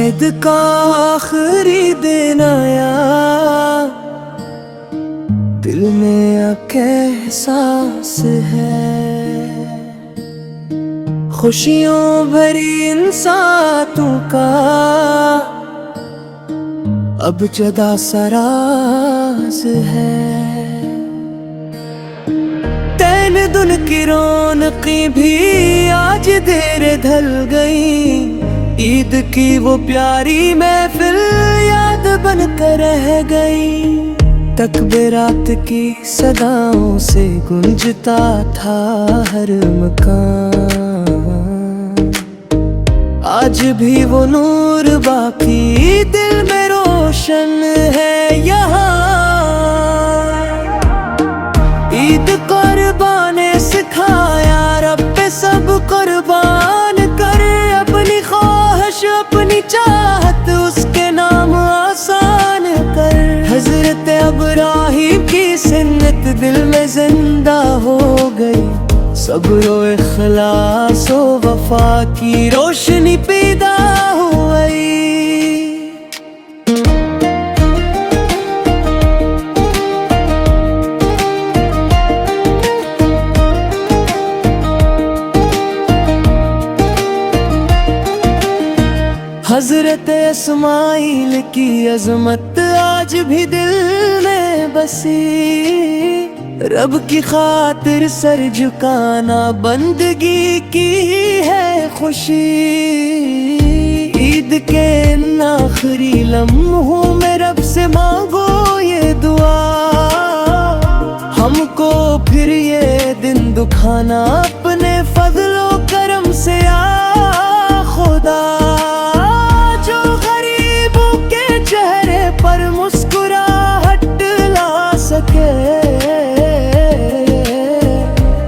ईद का आखिरी दिन आया, दिल में एक एहसास है, खुशियों भरी इन सातों का अब जुदा सा राज है। तैन दुन की रौनकी भी आज देर ढल गई, ईद की वो प्यारी महफिल याद बनकर रह गई। तकबीरात की सदाओं से गूंजता था हर मकान, आज भी वो नूर बाकी दिल में रोशन है यहाँ। ईद कुर्बाने सिखाया रब पे सब कुर्बान कर, अपनी ख्वाहिश अपनी चाहत उसके नाम आसान कर। हजरत इब्राहीम की सुन्नत दिल में जिंदा हो गई, सब्र व इखलास व वफा की रोशनी पैदा हो गई। हजरत इस्माइल की अजमत आज भी दिल में बसी, रब की खातिर सर झुकाना बंदगी की है खुशी। ईद के इन आखिरी लम्हों में रब से मांगो ये दुआ, हमको फिर ये दिन दुखाना अपने फजलो करम से आ खुदा। जो गरीबों के चेहरे पर मुस्कुराहट ला सके,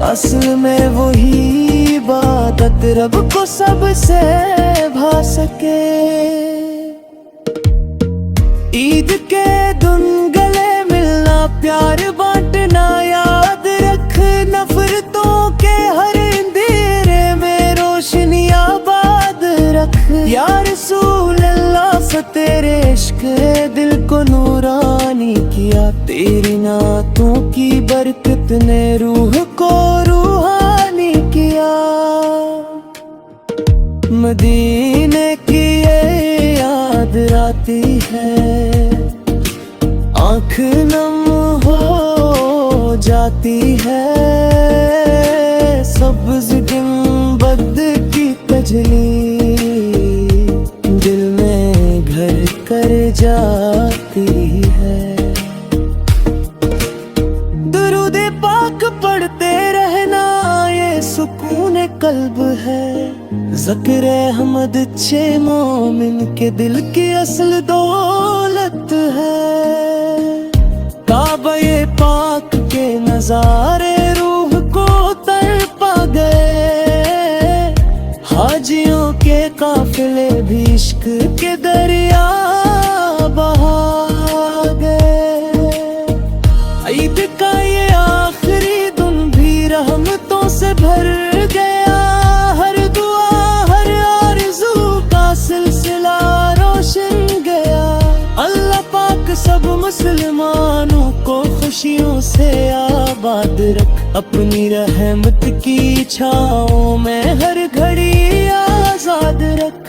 असल में वही इबादत रब को सबसे भा सके। ईद के दिन गले मिलना प्यार बांटना याद रख, नफरतों के हर अंधेरे में रोशनी आबाद रख। या रसूल अल्लाह से तेरे इश्क दिल को नूरानी किया, तेरी नातों की बरकत ने रूह को रूहानी किया। मदीने की ये याद आती है, आँख नम हो जाती है। सब्ज़ गुंबद की तजली दिल में घर कर जाती है। दुरूद पाक पढ़ते रहना ये सुकून कल्ब है, ज़िक्र अहमद अच्छे मोमिन के दिल की असल दौलत है। काबा ये पाक के नजारे रूह को तड़पा गए, हाजियों के काफिले भी इश्क के दरिया बहा गए। ईद का ये आखिरी दिन भी रहमतों से भर गया, हर दुआ हर आरज़ू का सिलसिला रोशन गया। अल्लाह पाक सब मुसलमानों को खुशियों से आबाद रख, अपनी रहमत की छाओं में हर घड़ी आजाद रख।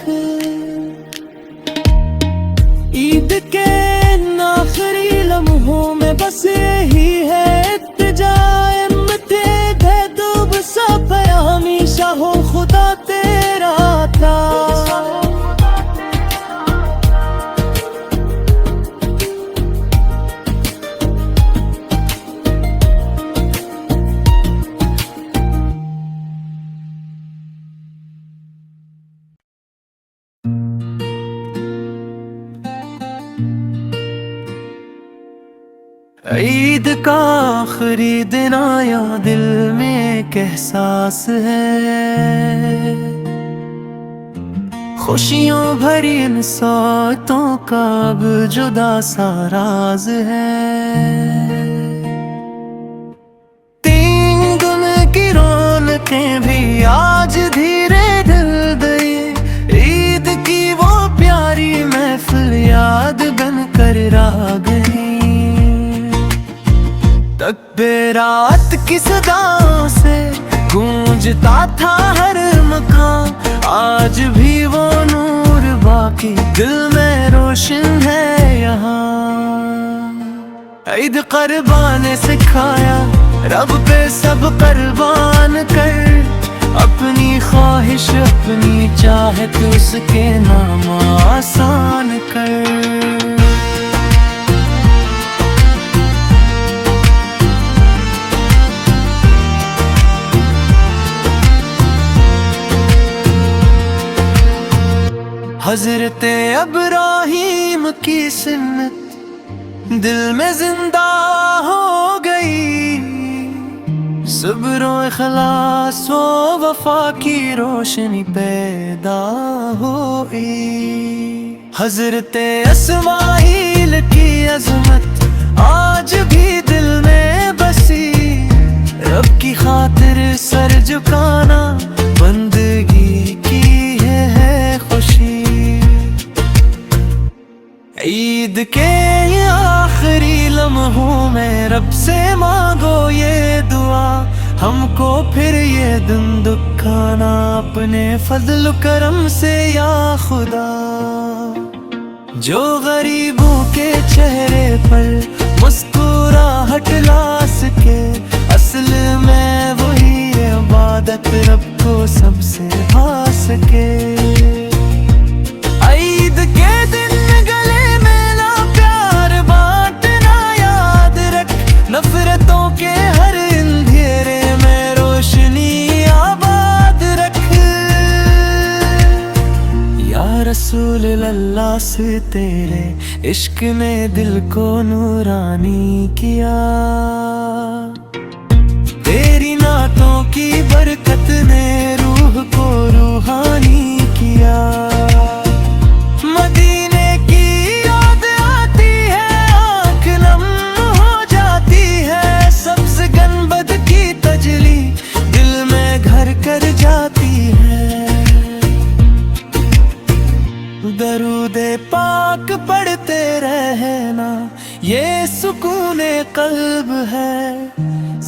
ईद के आखिरी लम्हों में बस यही है इत्तिजाए मते दे दूब सा पे हमेशा हो खुदा तेरा था। ईद का आखिरी दिन आया, दिल में एक एहसास है, खुशियों भरी इन सौतों का अब जुदा सा राज है। तीन गुन की रौनकें भी आज धीरे ढल गई, ईद की वो प्यारी महफिल याद बन कर रह गई। तकबीरात की सदाओं से गूंजता था हर मकान, आज भी वो नूर बाकी दिल में रोशन है यहाँ। ईद क़ुरबा ने सिखाया रब पे सब कुर्बान कर, अपनी ख्वाहिश अपनी चाहत उसके नाम आसान कर। हज़रते इब्राहीम की सुन्नत दिल में जिंदा हो गई, सब्र इखलास व वफा की रोशनी पैदा हुई। हज़रते इस्माईल की अज़मत आज भी दिल में बसी, रब की खातिर सर झुकाना बंदगी की है खुशी। ईद के ये आखिरी लम्हों में रब से मांगो ये दुआ, हमको फिर ये दिन दुखाना अपने फजल करम से या खुदा। जो गरीबों के चेहरे पर मुस्कुराहट ला सके, असल में वही इबादत रब को सबसे भा सके। ईद के दिन गले मिला प्यार बांटना याद रख, नफरतों के हर अंधेरे में रोशनी आबाद रख। या रसूल अल्लाह से तेरे इश्क ने दिल को नूरानी किया, तेरी नातों की बरकत ने रूह को रूहानी किया। मदीने की याद आती है, आँख नम हो जाती है, सब्ज गंबद की तजली दिल में घर कर जाती है। दरूदे पाक पढ़ते रहना ये सुकूने कल्ब है,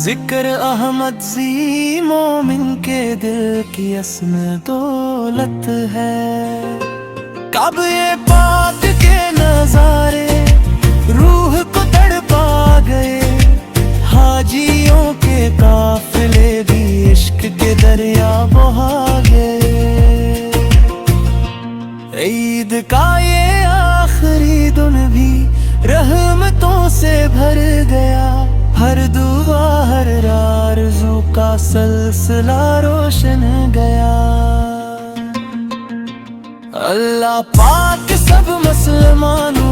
जिक्र अहमद जी मोमिन के दिल की असन दौलत है। कब ये पाक के नजारे रूह को तड़पा गए, हाजियों के काफिले भी इश्क के दरिया बहा गए। ईद का ये आखिरी दिन भी रहमतों से भर गया, हर दुआ हर आरज़ू का सिलसिला रोशन गया। अल्लाह पाक सब मुसलमानों